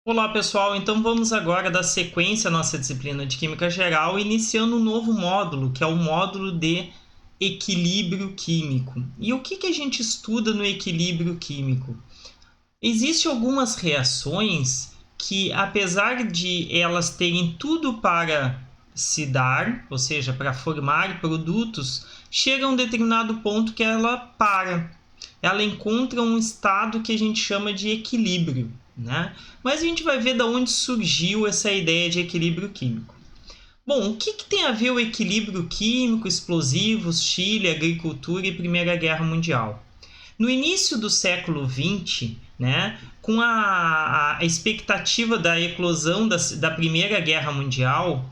Olá pessoal, então vamos agora dar sequência à nossa disciplina de Química Geral, iniciando um novo módulo, que é o módulo de equilíbrio químico. E o que a gente estuda no equilíbrio químico? Existem algumas reações que, apesar de elas terem tudo para se dar, ou seja, para formar produtos, chega a um determinado ponto que ela para. Ela encontra um estado que a gente chama de equilíbrio, né? Mas a gente vai ver de onde surgiu essa ideia de equilíbrio químico. Bom, o que tem a ver o equilíbrio químico, explosivos, Chile, agricultura e Primeira Guerra Mundial? No início do século XX, né, com a expectativa da eclosão da Primeira Guerra Mundial,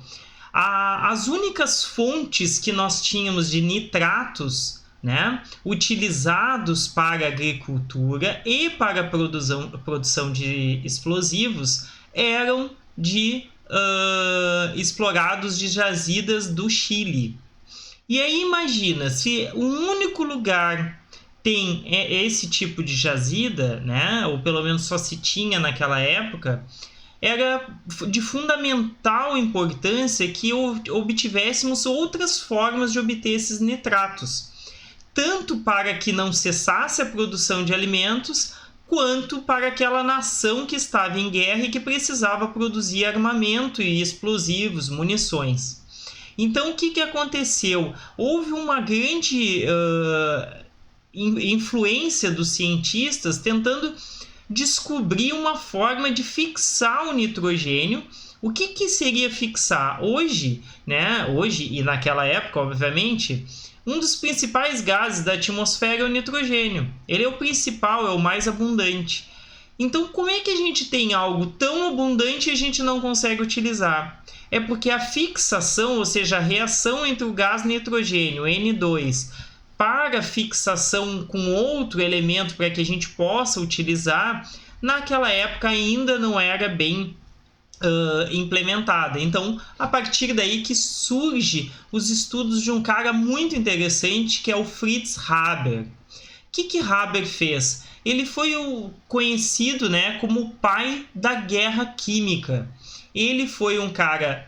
as únicas fontes que nós tínhamos de nitratos, né, utilizados para a agricultura e para a produção de explosivos eram explorados de jazidas do Chile. E aí imagina, se um único lugar tem esse tipo de jazida, né, ou pelo menos só se tinha naquela época, era de fundamental importância que obtivéssemos outras formas de obter esses nitratos, tanto para que não cessasse a produção de alimentos, quanto para aquela nação que estava em guerra e que precisava produzir armamento e explosivos, munições. Então, o que aconteceu? Houve uma grande influência dos cientistas tentando descobrir uma forma de fixar o nitrogênio. O que seria fixar? Hoje, né? Hoje e naquela época, obviamente, um dos principais gases da atmosfera é o nitrogênio. Ele é o principal, é o mais abundante. Então, como é que a gente tem algo tão abundante e a gente não consegue utilizar? É porque a fixação, ou seja, a reação entre o gás nitrogênio, N2, para fixação com outro elemento para que a gente possa utilizar, naquela época ainda não era bem implementada. Então, a partir daí que surge os estudos de um cara muito interessante, que é o Fritz Haber. O que Haber fez? Ele foi conhecido, né, como o pai da guerra química. Ele foi um cara,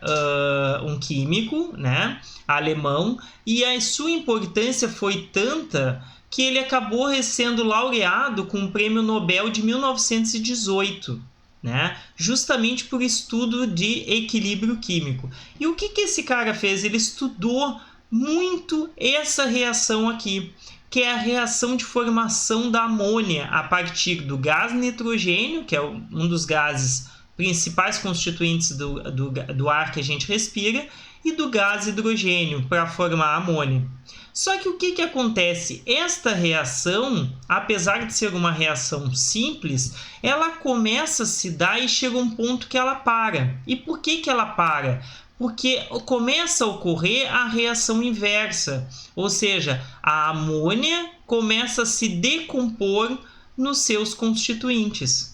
um químico, né, alemão, e a sua importância foi tanta que ele acabou sendo laureado com o Prêmio Nobel de 1918, né, justamente por estudo de equilíbrio químico. E o que esse cara fez? Ele estudou muito essa reação aqui, que é a reação de formação da amônia a partir do gás nitrogênio, que é um dos gases principais constituintes do ar que a gente respira, e do gás hidrogênio para formar a amônia. Só que o que acontece? Esta reação, apesar de ser uma reação simples, ela começa a se dar e chega um ponto que ela para. E por que ela para? Porque começa a ocorrer a reação inversa, ou seja, a amônia começa a se decompor nos seus constituintes.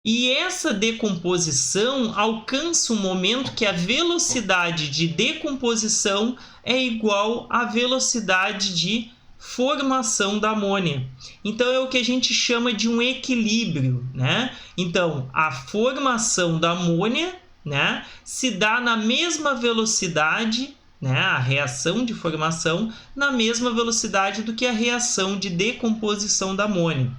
E essa decomposição alcança um momento que a velocidade de decomposição é igual à velocidade de formação da amônia. Então é o que a gente chama de um equilíbrio, né? Então a formação da amônia, né, se dá na mesma velocidade, né, a reação de formação na mesma velocidade do que a reação de decomposição da amônia.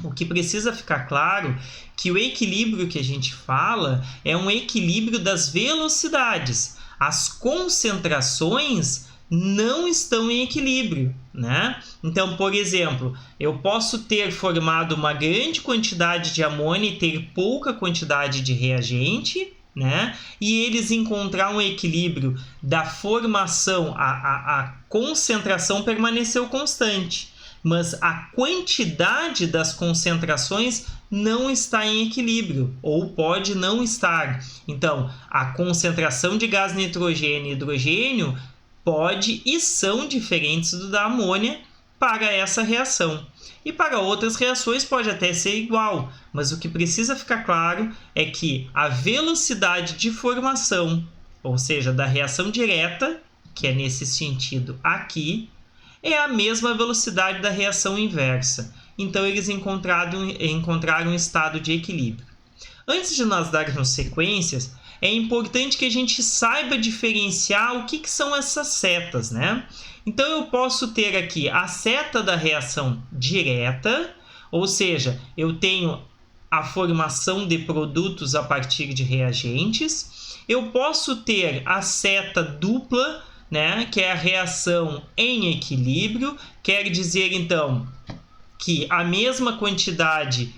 O que precisa ficar claro que o equilíbrio que a gente fala é um equilíbrio das velocidades. As concentrações não estão em equilíbrio, né? Então, por exemplo, eu posso ter formado uma grande quantidade de amônia e ter pouca quantidade de reagente, né? E eles encontrar um equilíbrio da formação, a concentração permaneceu constante, mas a quantidade das concentrações não está em equilíbrio, ou pode não estar. Então, a concentração de gás nitrogênio e hidrogênio pode e são diferentes do da amônia para essa reação. E para outras reações pode até ser igual, mas o que precisa ficar claro é que a velocidade de formação, ou seja, da reação direta, que é nesse sentido aqui, é a mesma velocidade da reação inversa. Então, eles encontraram um estado de equilíbrio. Antes de nós darmos sequências, é importante que a gente saiba diferenciar o que são essas setas, né? Então, eu posso ter aqui a seta da reação direta, ou seja, eu tenho a formação de produtos a partir de reagentes. Eu posso ter a seta dupla, né, que é a reação em equilíbrio, quer dizer, então, que a mesma quantidade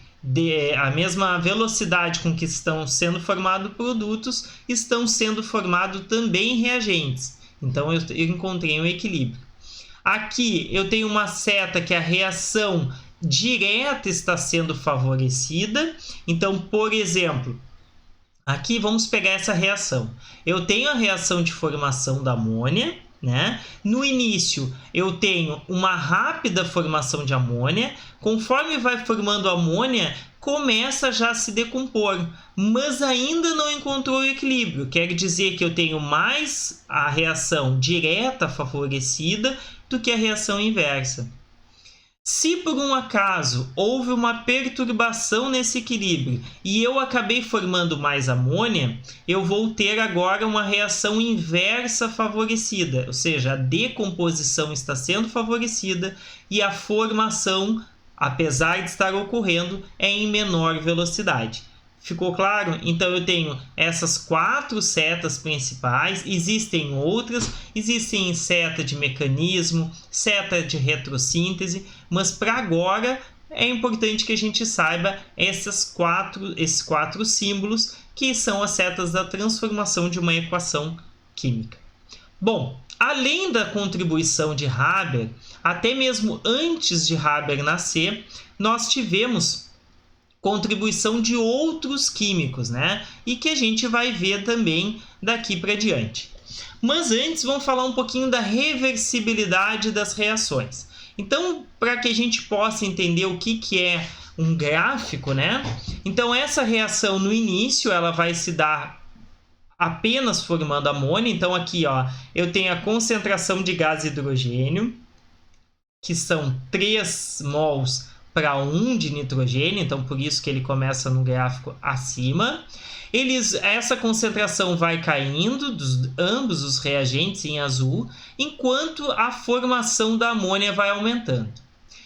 a mesma velocidade com que estão sendo formados produtos estão sendo formados também reagentes. Então, eu encontrei um equilíbrio. Aqui eu tenho uma seta que a reação direta está sendo favorecida. Então, por exemplo, aqui vamos pegar essa reação. Eu tenho a reação de formação da amônia, né? No início, eu tenho uma rápida formação de amônia. Conforme vai formando amônia, começa já a se decompor, mas ainda não encontrou o equilíbrio. Quer dizer que eu tenho mais a reação direta favorecida do que a reação inversa. Se por um acaso houve uma perturbação nesse equilíbrio e eu acabei formando mais amônia, eu vou ter agora uma reação inversa favorecida, ou seja, a decomposição está sendo favorecida e a formação, apesar de estar ocorrendo, é em menor velocidade. Ficou claro? Então eu tenho essas 4 setas principais, existem outras, existem seta de mecanismo, seta de retrossíntese, mas para agora é importante que a gente saiba esses quatro símbolos que são as setas da transformação de uma equação química. Bom, além da contribuição de Haber, até mesmo antes de Haber nascer, nós tivemos contribuição de outros químicos, né? E que a gente vai ver também daqui para diante. Mas antes, vamos falar um pouquinho da reversibilidade das reações. Então, para que a gente possa entender o que é um gráfico, né? Então, essa reação no início, ela vai se dar apenas formando amônia. Então, aqui, ó, eu tenho a concentração de gás hidrogênio, que são 3 mols para 1 de nitrogênio, então por isso que ele começa no gráfico acima. Essa concentração vai caindo, ambos os reagentes em azul, enquanto a formação da amônia vai aumentando.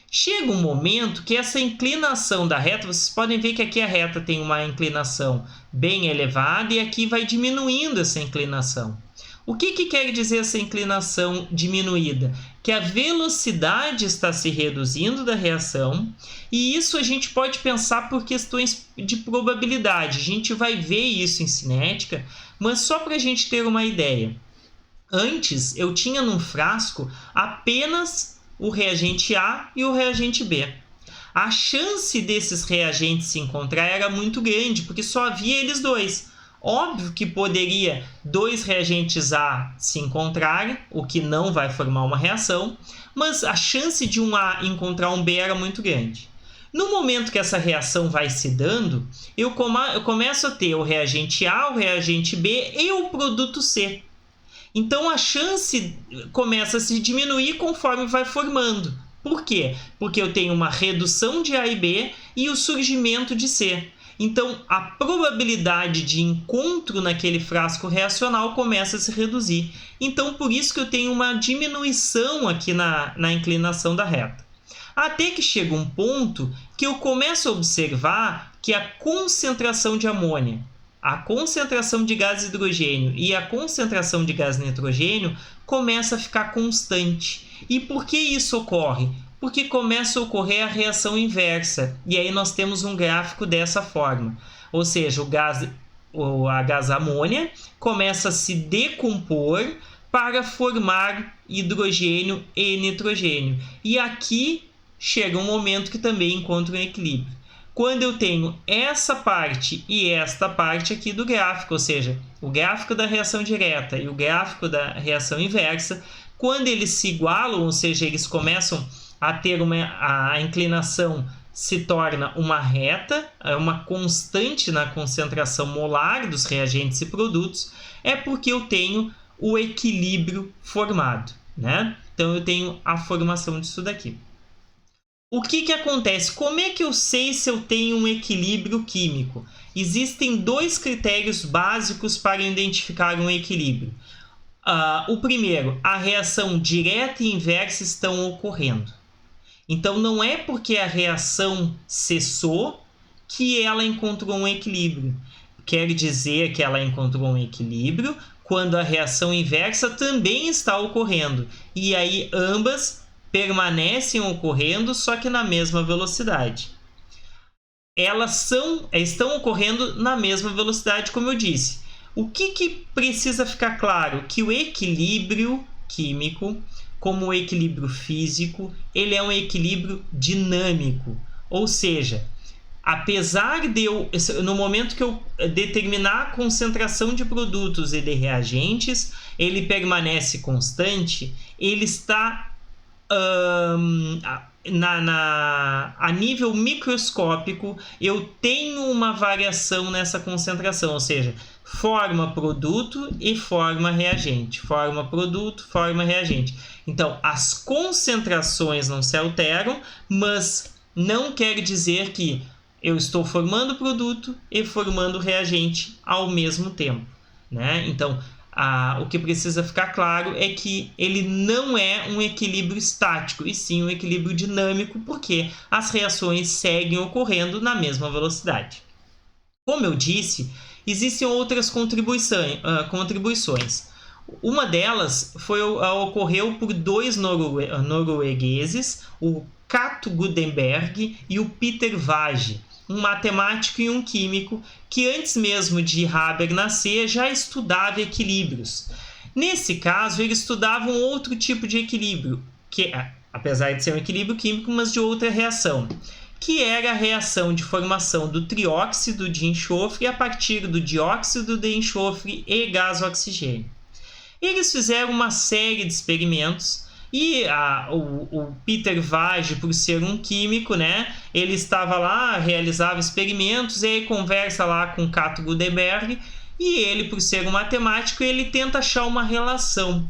Chega um momento que essa inclinação da reta, vocês podem ver que aqui a reta tem uma inclinação bem elevada e aqui vai diminuindo essa inclinação. O que quer dizer essa inclinação diminuída? Que a velocidade está se reduzindo da reação, e isso a gente pode pensar por questões de probabilidade. A gente vai ver isso em cinética, mas só para a gente ter uma ideia. Antes, eu tinha num frasco apenas o reagente A e o reagente B. A chance desses reagentes se encontrar era muito grande, porque só havia eles dois. Óbvio que poderia 2 reagentes A se encontrarem, o que não vai formar uma reação, mas a chance de um A encontrar um B era muito grande. No momento que essa reação vai se dando, eu começo a ter o reagente A, o reagente B e o produto C. Então a chance começa a se diminuir conforme vai formando. Por quê? Porque eu tenho uma redução de A e B e o surgimento de C. Então, a probabilidade de encontro naquele frasco reacional começa a se reduzir. Então, por isso que eu tenho uma diminuição aqui na inclinação da reta. Até que chega um ponto que eu começo a observar que a concentração de amônia, a concentração de gás hidrogênio e a concentração de gás nitrogênio começa a ficar constante. E por que isso ocorre? Porque começa a ocorrer a reação inversa. E aí nós temos um gráfico dessa forma. Ou seja, a gás amônia começa a se decompor para formar hidrogênio e nitrogênio. E aqui chega um momento que também encontra um equilíbrio. Quando eu tenho essa parte e esta parte aqui do gráfico, ou seja, o gráfico da reação direta e o gráfico da reação inversa, quando eles se igualam, ou seja, eles começam a ter a inclinação se torna uma reta, uma constante na concentração molar dos reagentes e produtos, é porque eu tenho o equilíbrio formado, né? Então eu tenho a formação disso daqui. O que acontece? Como é que eu sei se eu tenho um equilíbrio químico? Existem dois critérios básicos para identificar um equilíbrio. O primeiro, a reação direta e inversa estão ocorrendo. Então, não é porque a reação cessou que ela encontrou um equilíbrio. Quer dizer que ela encontrou um equilíbrio quando a reação inversa também está ocorrendo. E aí, ambas permanecem ocorrendo, só que na mesma velocidade. Elas estão ocorrendo na mesma velocidade, como eu disse. O que precisa ficar claro? Que o equilíbrio químico, como o equilíbrio físico, ele é um equilíbrio dinâmico. Ou seja, apesar de no momento que eu determinar a concentração de produtos e de reagentes, ele permanece constante, ele está a nível microscópico, eu tenho uma variação nessa concentração, ou seja, forma produto e forma reagente, forma produto, forma reagente. Então, as concentrações não se alteram, mas não quer dizer que eu estou formando produto e formando reagente ao mesmo tempo, né? Então, o que precisa ficar claro é que ele não é um equilíbrio estático, e sim um equilíbrio dinâmico, porque as reações seguem ocorrendo na mesma velocidade. Como eu disse, existem outras contribuições. Uma delas ocorreu por dois noruegueses, o Cato Gudenberg e o Peter Vage, um matemático e um químico que antes mesmo de Haber nascer já estudava equilíbrios. Nesse caso, eles estudavam outro tipo de equilíbrio, que apesar de ser um equilíbrio químico, mas de outra reação, que era a reação de formação do trióxido de enxofre a partir do dióxido de enxofre e gás oxigênio. Eles fizeram uma série de experimentos e o Peter Vage, por ser um químico, né, ele estava lá, realizava experimentos, e aí conversa lá com Cato Gudenberg, e ele, por ser um matemático, ele tenta achar uma relação.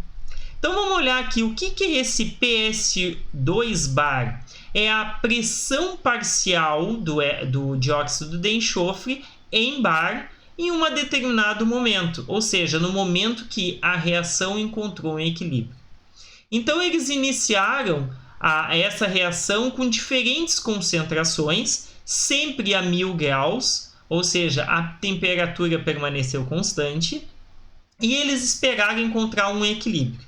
Então vamos olhar aqui, o que é esse PS2 bar? É a pressão parcial do dióxido de enxofre em bar em um determinado momento, ou seja, no momento que a reação encontrou um equilíbrio. Então eles iniciaram essa reação com diferentes concentrações, sempre a 1000 graus, ou seja, a temperatura permaneceu constante, e eles esperaram encontrar um equilíbrio.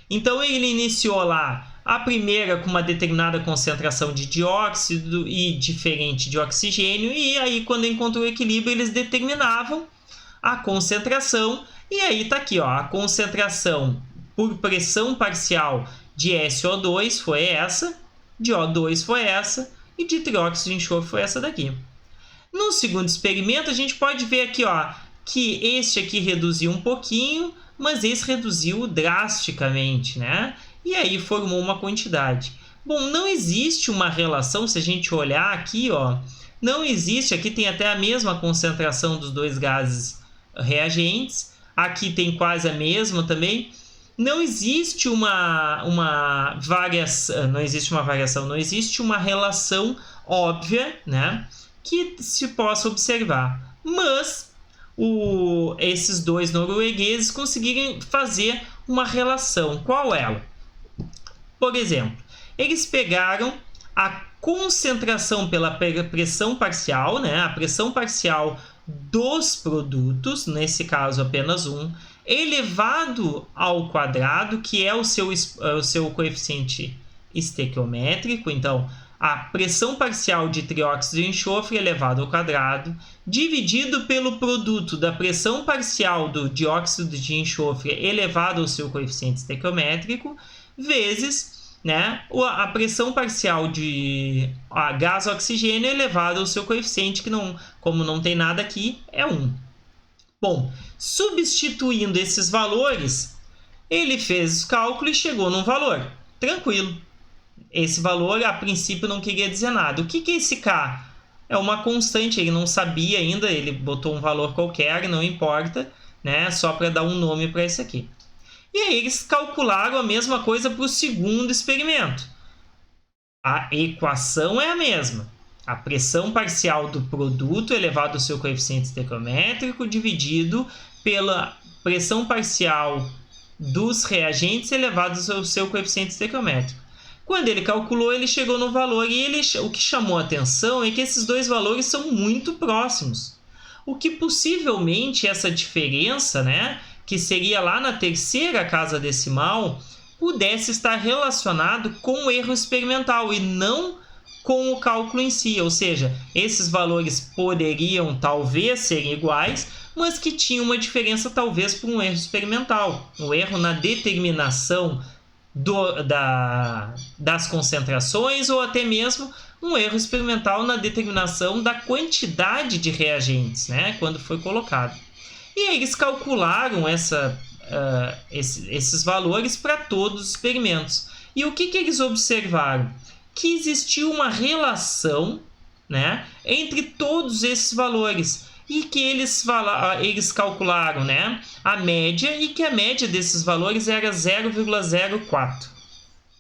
Então ele iniciou lá a primeira com uma determinada concentração de dióxido e diferente de oxigênio, e aí quando encontrou o equilíbrio eles determinavam a concentração, e aí está aqui, ó, a concentração por pressão parcial de SO2 foi essa, de O2 foi essa, e de trióxido de enxofre foi essa daqui. No segundo experimento, a gente pode ver aqui, ó, que este aqui reduziu um pouquinho, mas esse reduziu drasticamente, né? E aí formou uma quantidade. Bom, não existe uma relação, se a gente olhar aqui, ó, não existe, aqui tem até a mesma concentração dos dois gases reagentes, aqui tem quase a mesma também. Não existe uma variação, não existe uma relação óbvia, né, que se possa observar. Mas esses dois noruegueses conseguiram fazer uma relação. Qual ela? Por exemplo, eles pegaram a concentração pela pressão parcial, né, a pressão parcial dos produtos, nesse caso apenas um, elevado ao quadrado, que é o seu coeficiente estequiométrico. Então, a pressão parcial de trióxido de enxofre elevado ao quadrado, dividido pelo produto da pressão parcial do dióxido de enxofre elevado ao seu coeficiente estequiométrico, vezes, né, a pressão parcial de gás oxigênio elevado ao seu coeficiente, que não, como não tem nada aqui, é 1. Bom, substituindo esses valores, ele fez os cálculos e chegou num valor. Tranquilo. Esse valor, a princípio, não queria dizer nada. O que é esse K? É uma constante, ele não sabia ainda, ele botou um valor qualquer, não importa, né? Só para dar um nome para esse aqui. E aí eles calcularam a mesma coisa para o segundo experimento. A equação é a mesma. A pressão parcial do produto elevado ao seu coeficiente estequiométrico dividido pela pressão parcial dos reagentes elevados ao seu coeficiente estequiométrico. Quando ele calculou, ele chegou no valor e o que chamou a atenção é que esses dois valores são muito próximos. O que possivelmente essa diferença, né, que seria lá na terceira casa decimal, pudesse estar relacionado com o erro experimental e não com o cálculo em si, ou seja, esses valores poderiam talvez serem iguais, mas que tinham uma diferença talvez por um erro experimental, um erro na determinação das concentrações ou até mesmo um erro experimental na determinação da quantidade de reagentes, né, quando foi colocado. E aí eles calcularam esses valores para todos os experimentos. E o que eles observaram? Que existiu uma relação, né, entre todos esses valores e que eles calcularam, né, a média e que a média desses valores era 0,04.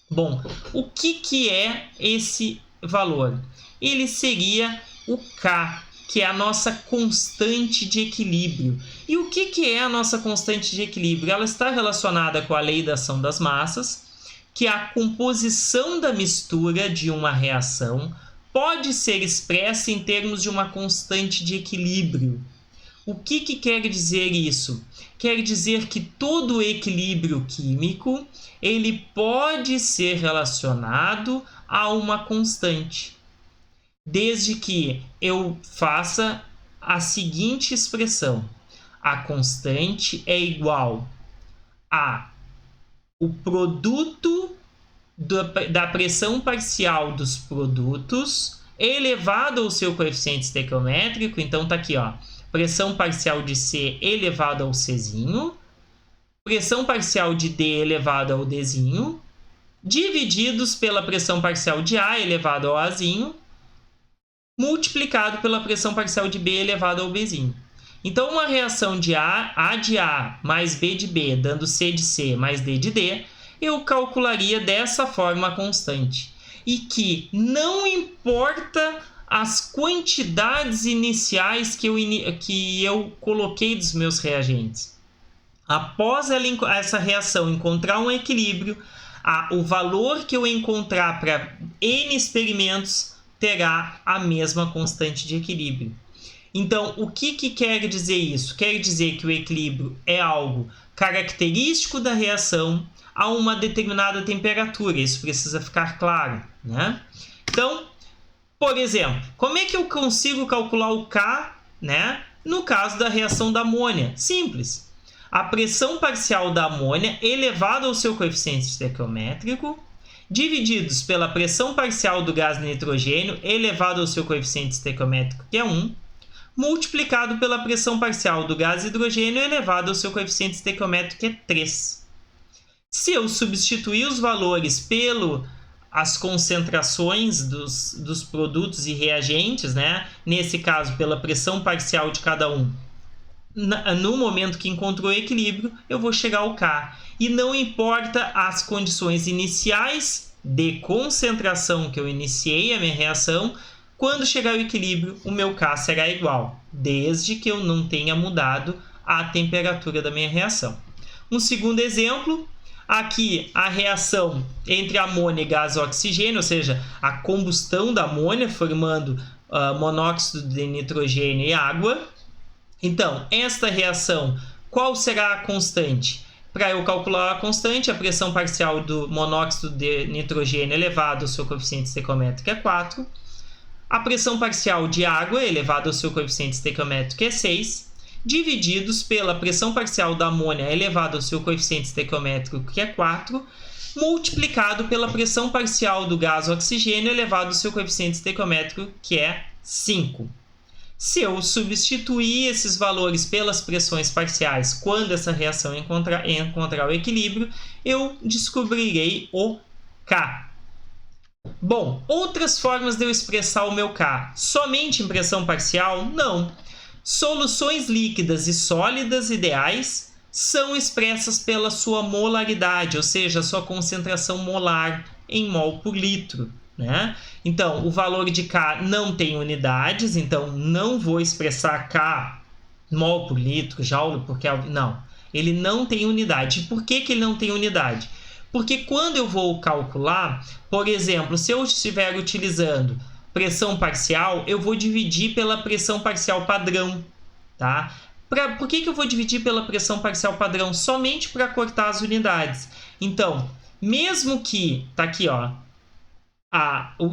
Bom, o que é esse valor? Ele seria o K, que é a nossa constante de equilíbrio. E o que é a nossa constante de equilíbrio? Ela está relacionada com a lei da ação das massas, que a composição da mistura de uma reação pode ser expressa em termos de uma constante de equilíbrio. O que quer dizer isso? Quer dizer que todo equilíbrio químico ele pode ser relacionado a uma constante, desde que eu faça a seguinte expressão: a constante é igual a o produto da pressão parcial dos produtos elevado ao seu coeficiente estequiométrico. Então está aqui, ó, pressão parcial de C elevado ao Czinho, pressão parcial de D elevado ao Dzinho, divididos pela pressão parcial de A elevado ao Azinho, multiplicado pela pressão parcial de B elevado ao Bzinho. Então, uma reação de A de A mais B de B, dando C de C mais D de D, eu calcularia dessa forma a constante. E que não importa as quantidades iniciais que eu coloquei dos meus reagentes. Após essa reação encontrar um equilíbrio, o valor que eu encontrar para N experimentos terá a mesma constante de equilíbrio. Então, o que quer dizer isso? Quer dizer que o equilíbrio é algo característico da reação a uma determinada temperatura. Isso precisa ficar claro, né? Então, por exemplo, como é que eu consigo calcular o K, né, no caso da reação da amônia? Simples. A pressão parcial da amônia elevada ao seu coeficiente estequiométrico, divididos pela pressão parcial do gás nitrogênio elevado ao seu coeficiente estequiométrico, que é 1, multiplicado pela pressão parcial do gás hidrogênio elevado ao seu coeficiente estequiométrico, que é 3. Se eu substituir os valores pelas concentrações dos produtos e reagentes, né, nesse caso pela pressão parcial de cada um, no momento que encontrou o equilíbrio, eu vou chegar ao K. E não importa as condições iniciais de concentração que eu iniciei a minha reação, quando chegar ao equilíbrio, o meu K será igual, desde que eu não tenha mudado a temperatura da minha reação. Um segundo exemplo, aqui a reação entre amônia e gás oxigênio, ou seja, a combustão da amônia formando monóxido de nitrogênio e água. Então, esta reação, qual será a constante? Para eu calcular a constante, a pressão parcial do monóxido de nitrogênio elevado ao seu coeficiente estequiométrico é 4. A pressão parcial de água elevada ao seu coeficiente estequiométrico é 6, divididos pela pressão parcial da amônia elevada ao seu coeficiente estequiométrico, que é 4, multiplicado pela pressão parcial do gás oxigênio elevado ao seu coeficiente estequiométrico, que é 5. Se eu substituir esses valores pelas pressões parciais quando essa reação encontrar o equilíbrio, eu descobrirei o K. Bom, outras formas de eu expressar o meu K. Somente em pressão parcial? Não. Soluções líquidas e sólidas ideais são expressas pela sua molaridade, ou seja, a sua concentração molar em mol por litro. né? Então, o valor de K não tem unidades, então não vou expressar K mol por litro, joule por Kelvin, não. Ele não tem unidade. Por que ele não tem unidade? Porque quando eu vou calcular, por exemplo, se eu estiver utilizando pressão parcial, eu vou dividir pela pressão parcial padrão, tá? Por que eu vou dividir pela pressão parcial padrão? Somente para cortar as unidades. Então, mesmo que, tá aqui, ó,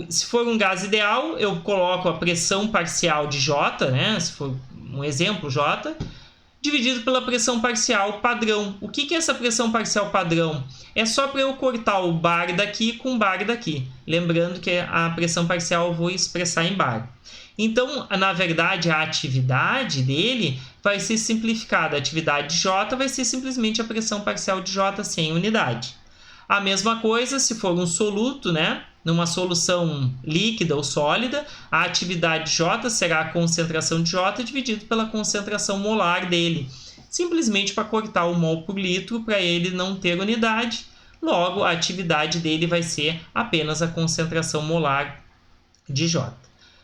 se for um gás ideal, eu coloco a pressão parcial de J, né? Se for um exemplo, J, dividido pela pressão parcial padrão. O que é essa pressão parcial padrão? É só para eu cortar o bar daqui com o bar daqui. Lembrando que a pressão parcial eu vou expressar em bar. Então, na verdade, a atividade dele vai ser simplificada. A atividade de J vai ser simplesmente a pressão parcial de J sem unidade. A mesma coisa se for um soluto, né? Numa solução líquida ou sólida, a atividade de J será a concentração de J dividido pela concentração molar dele. Simplesmente para cortar o mol por litro, para ele não ter unidade. Logo, a atividade dele vai ser apenas a concentração molar de J.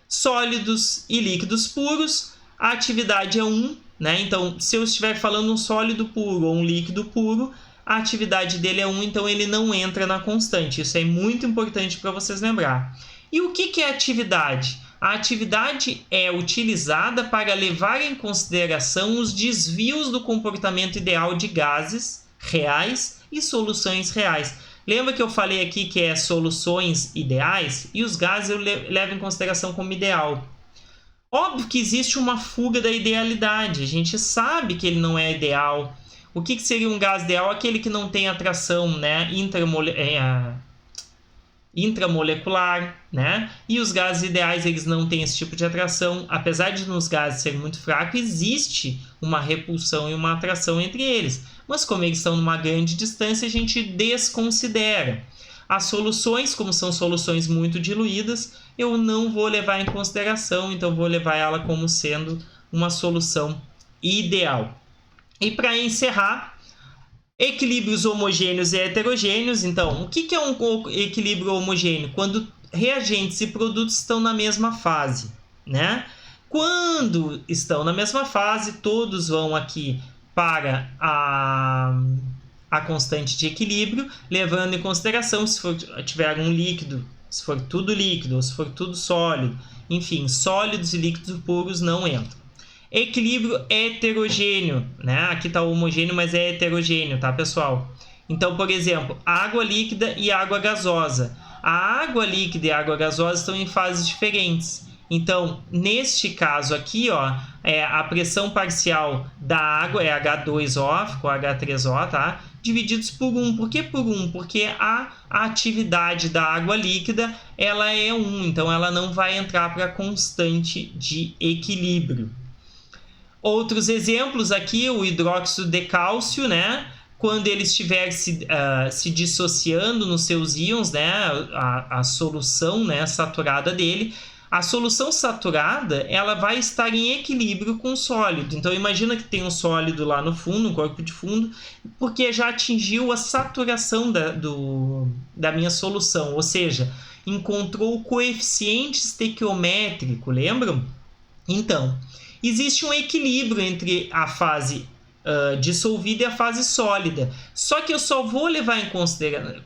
Sólidos e líquidos puros, a atividade é 1, né? Então, se eu estiver falando um sólido puro ou um líquido puro, a atividade dele é 1, então ele não entra na constante. Isso é muito importante para vocês lembrar. E o que é atividade? A atividade é utilizada para levar em consideração os desvios do comportamento ideal de gases reais e soluções reais. Lembra que eu falei aqui que é soluções ideais? E os gases eu levo em consideração como ideal. Óbvio que existe uma fuga da idealidade. A gente sabe que ele não é ideal. O que seria um gás ideal? Aquele que não tem atração, né, intramolecular, né? E os gases ideais, eles não têm esse tipo de atração. Apesar de nos gases serem muito fracos, existe uma repulsão e uma atração entre eles. Mas como eles estão numa grande distância, a gente desconsidera. As soluções, como são soluções muito diluídas, eu não vou levar em consideração, então vou levar ela como sendo uma solução ideal. E para encerrar, equilíbrios homogêneos e heterogêneos. Então, o que é um equilíbrio homogêneo? Quando reagentes e produtos estão na mesma fase, né? Quando estão na mesma fase, todos vão aqui para a constante de equilíbrio, levando em consideração se tiver um líquido, se for tudo líquido, ou se for tudo sólido. Enfim, sólidos e líquidos puros não entram. Equilíbrio heterogêneo, né? Aqui está homogêneo, mas é heterogêneo, tá, pessoal? Então, por exemplo, água líquida e água gasosa. A água líquida e a água gasosa estão em fases diferentes. Então, neste caso aqui, ó, a pressão parcial da água é H2O, ficou H3O, tá? Divididos por 1. Por que por 1? Porque a atividade da água líquida, ela é 1, então ela não vai entrar para a constante de equilíbrio. Outros exemplos aqui, o hidróxido de cálcio, né? Quando ele estiver se dissociando nos seus íons, né? A solução, né, saturada dele, a solução saturada, ela vai estar em equilíbrio com o sólido. Então, imagina que tem um sólido lá no fundo, um corpo de fundo, porque já atingiu a saturação da minha solução, ou seja, encontrou o coeficiente estequiométrico, lembram? Então, existe um equilíbrio entre a fase dissolvida e a fase sólida. Só que eu só vou levar em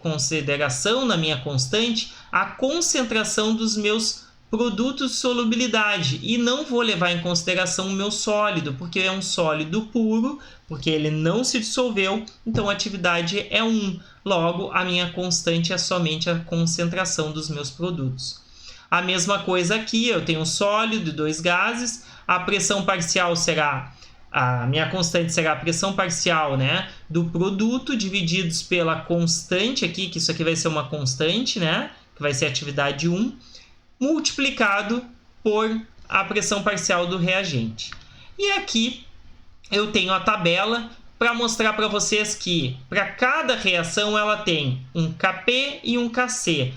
consideração na minha constante a concentração dos meus produtos de solubilidade e não vou levar em consideração o meu sólido, porque é um sólido puro, porque ele não se dissolveu, então a atividade é 1. Logo, a minha constante é somente a concentração dos meus produtos. A mesma coisa aqui, eu tenho um sólido e 2 gases, a pressão parcial será, a minha constante será a pressão parcial, né, do produto divididos pela constante aqui, que isso aqui vai ser uma constante, né, que vai ser a atividade 1, multiplicado por a pressão parcial do reagente. E aqui eu tenho a tabela para mostrar para vocês que para cada reação ela tem um Kp e um Kc.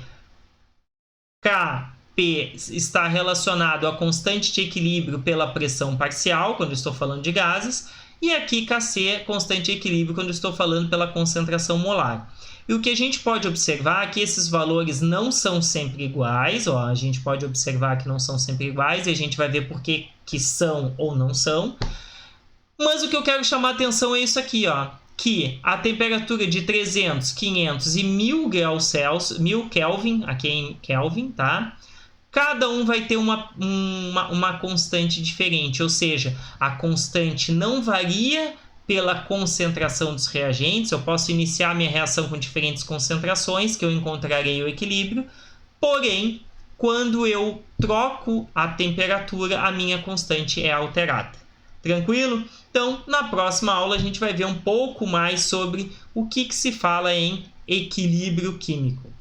Kp está relacionado à constante de equilíbrio pela pressão parcial, quando estou falando de gases, e aqui Kc, constante de equilíbrio, quando estou falando pela concentração molar. E o que a gente pode observar é que esses valores não são sempre iguais, ó, a gente pode observar que não são sempre iguais, e a gente vai ver por que são ou não são. Mas o que eu quero chamar a atenção é isso aqui, ó, que a temperatura de 300, 500 e 1000 graus Celsius, 1000 Kelvin, aqui em Kelvin, tá? Cada um vai ter uma constante diferente, ou seja, a constante não varia pela concentração dos reagentes. Eu posso iniciar minha reação com diferentes concentrações, que eu encontrarei o equilíbrio, porém, quando eu troco a temperatura, a minha constante é alterada. Tranquilo? Então, na próxima aula a gente vai ver um pouco mais sobre o que se fala em equilíbrio químico.